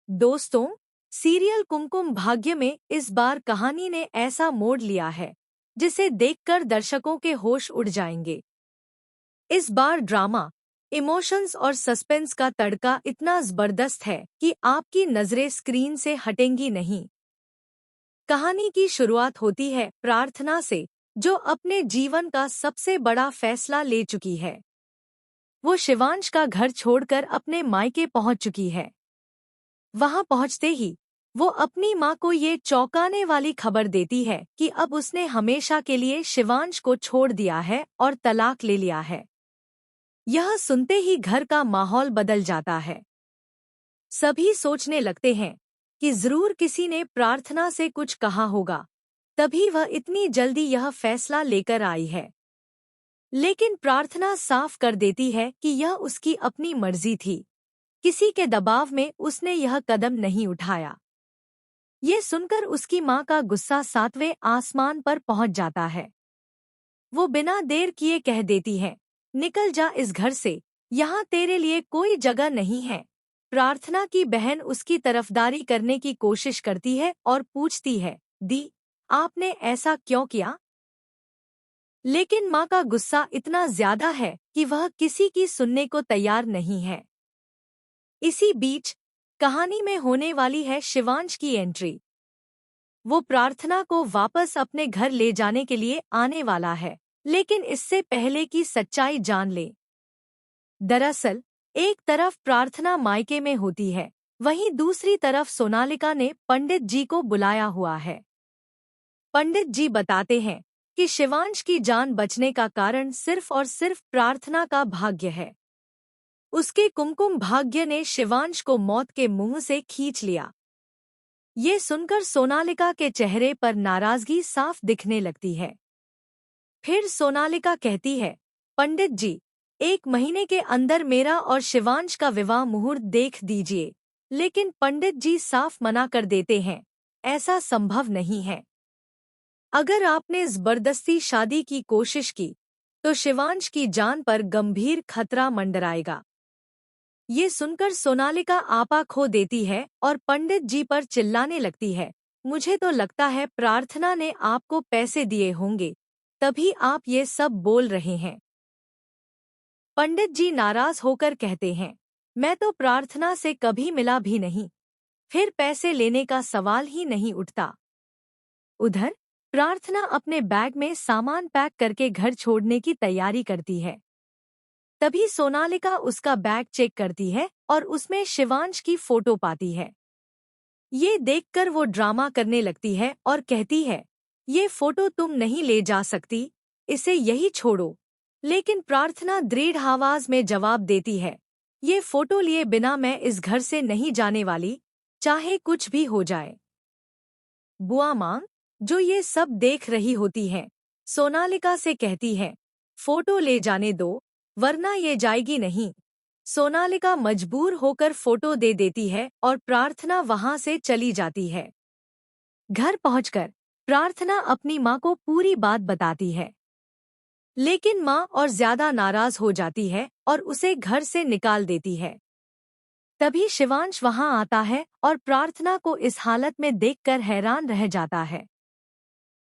दोस्तों, सीरियल कुमकुम भाग्य में इस बार कहानी ने ऐसा मोड़ लिया है जिसे देखकर दर्शकों के होश उड़ जाएंगे। इस बार ड्रामा, इमोशंस और सस्पेंस का तड़का इतना जबरदस्त है कि आपकी नजरें स्क्रीन से हटेंगी नहीं। कहानी की शुरुआत होती है प्रार्थना से, जो अपने जीवन का सबसे बड़ा फैसला ले चुकी है। वो शिवांश का घर छोड़कर अपने मायके पहुंच चुकी है। वहां पहुंचते ही वो अपनी मां को ये चौंकाने वाली खबर देती है कि अब उसने हमेशा के लिए शिवांश को छोड़ दिया है और तलाक ले लिया है। यह सुनते ही घर का माहौल बदल जाता है। सभी सोचने लगते हैं कि जरूर किसी ने प्रार्थना से कुछ कहा होगा, तभी वह इतनी जल्दी यह फैसला लेकर आई है। लेकिन प्रार्थना साफ कर देती है कि यह उसकी अपनी मर्जी थी। किसी के दबाव में उसने यह कदम नहीं उठाया। ये सुनकर उसकी मां का गुस्सा 7वें आसमान पर पहुंच जाता है। वो बिना देर किए कह देती है, निकल जा इस घर से, यहाँ तेरे लिए कोई जगह नहीं है। प्रार्थना की बहन उसकी तरफदारी करने की कोशिश करती है और पूछती है, दी, आपने ऐसा क्यों किया? लेकिन मां का गुस्सा इतना ज्यादा है कि वह किसी की सुनने को तैयार नहीं है। इसी बीच कहानी में होने वाली है शिवांश की एंट्री। वो प्रार्थना को वापस अपने घर ले जाने के लिए आने वाला है, लेकिन इससे पहले कि सच्चाई जान ले। दरअसल एक तरफ प्रार्थना मायके में होती है, वहीं दूसरी तरफ सोनालिका ने पंडित जी को बुलाया हुआ है। पंडित जी बताते हैं कि शिवांश की जान बचने का कारण सिर्फ और सिर्फ प्रार्थना का भाग्य है। उसके कुमकुम भाग्य ने शिवांश को मौत के मुंह से खींच लिया। ये सुनकर सोनालिका के चेहरे पर नाराजगी साफ दिखने लगती है। फिर सोनालिका कहती है, पंडित जी, 1 महीने के अंदर मेरा और शिवांश का विवाह मुहूर्त देख दीजिए। लेकिन पंडित जी साफ मना कर देते हैं, ऐसा संभव नहीं है। अगर आपने जबरदस्ती शादी की कोशिश की तो शिवांश की जान पर गंभीर खतरा मंडराएगा। ये सुनकर सोनालिका आपा खो देती है और पंडित जी पर चिल्लाने लगती है, मुझे तो लगता है प्रार्थना ने आपको पैसे दिए होंगे, तभी आप ये सब बोल रहे हैं। पंडित जी नाराज होकर कहते हैं, मैं तो प्रार्थना से कभी मिला भी नहीं, फिर पैसे लेने का सवाल ही नहीं उठता। उधर प्रार्थना अपने बैग में सामान पैक करके घर छोड़ने की तैयारी करती है। तभी सोनालिका उसका बैग चेक करती है और उसमें शिवांश की फोटो पाती है। ये देखकर वो ड्रामा करने लगती है और कहती है, ये फोटो तुम नहीं ले जा सकती, इसे यही छोड़ो। लेकिन प्रार्थना दृढ़ आवाज में जवाब देती है, ये फोटो लिए बिना मैं इस घर से नहीं जाने वाली, चाहे कुछ भी हो जाए। बुआ मां, जो ये सब देख रही होती हैं, सोनालिका से कहती है, फोटो ले जाने दो, वरना ये जाएगी नहीं। सोनालिका मजबूर होकर फोटो दे देती है और प्रार्थना वहां से चली जाती है। घर पहुंचकर प्रार्थना अपनी मां को पूरी बात बताती है, लेकिन मां और ज्यादा नाराज हो जाती है और उसे घर से निकाल देती है। तभी शिवांश वहां आता है और प्रार्थना को इस हालत में देखकर हैरान रह जाता है।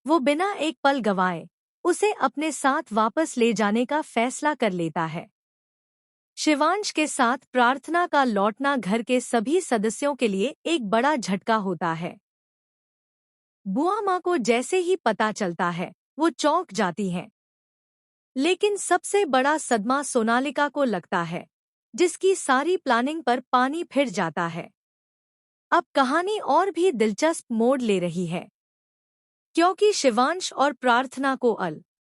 वो बिना एक पल गवाए उसे अपने साथ वापस ले जाने का फैसला कर लेता है। शिवांश के साथ प्रार्थना का लौटना घर के सभी सदस्यों के लिए एक बड़ा झटका होता है। बुआ मां को जैसे ही पता चलता है, वो चौंक जाती हैं। लेकिन सबसे बड़ा सदमा सोनालिका को लगता है, जिसकी सारी प्लानिंग पर पानी फिर जाता है। अब कहानी और भी दिलचस्प मोड़ ले रही है, क्योंकि शिवांश और प्रार्थना को